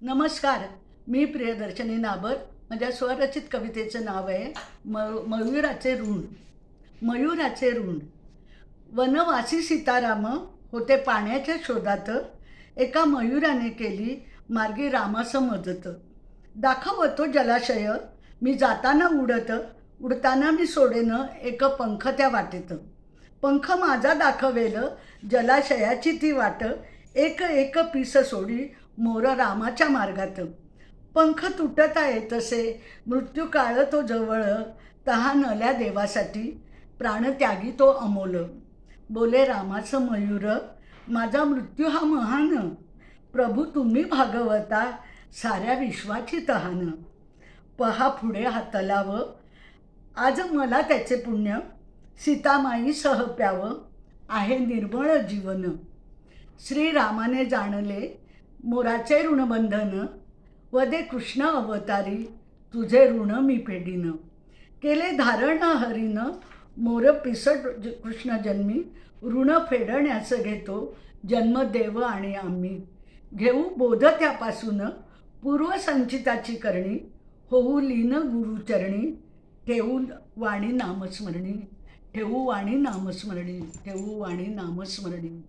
नमस्कार. मी प्रियदर्शनी नाबर. माझ्या स्वरचित कवितेचं नाव आहे मयूराचे ऋण. मयूराचे ऋण. वनवासी सीताराम होते पाण्याच्या शोधात. एका मयूराने केली मार्गी रामासं मदत. दाखवतो जलाशय मी जाताना उडत. उडताना मी सोडेन एक पंख त्या वाटेत. पंख माझा दाखवेल जलाशयाची ती वाट. एक एक पीस सोडी मोर रामाच्या मार्गात. पंख तुटता येतसे मृत्यू काळ तो जवळ. तहानल्या देवासाठी प्राणत्यागी तो अमोल. बोले रामाचं मयूर माझा मृत्यू हा महान. प्रभू तुम्ही भागवता साऱ्या विश्वाची तहान. पहा पुढे हा तलाव आज मला त्याचे पुण्य. सीतामाई सह प्यावं आहे निर्मळ जीवन. श्रीरामाने जाणले मोराचे ऋणबंधन. वदे कृष्ण अवतारी तुझे ऋण मी फेडीन. केले धारण हरीन मोर पिसट कृष्ण जन्मी. ऋण फेडण्याचं घेतो जन्मदेव आणि आम्ही. घेऊ बोध त्यापासून पूर्वसंचिताची करणी. होऊ लीन गुरुचरणी ठेवू वाणी नामस्मरणी. ठेवू वाणी नामस्मरणी. ठेवू वाणी नामस्मरणी.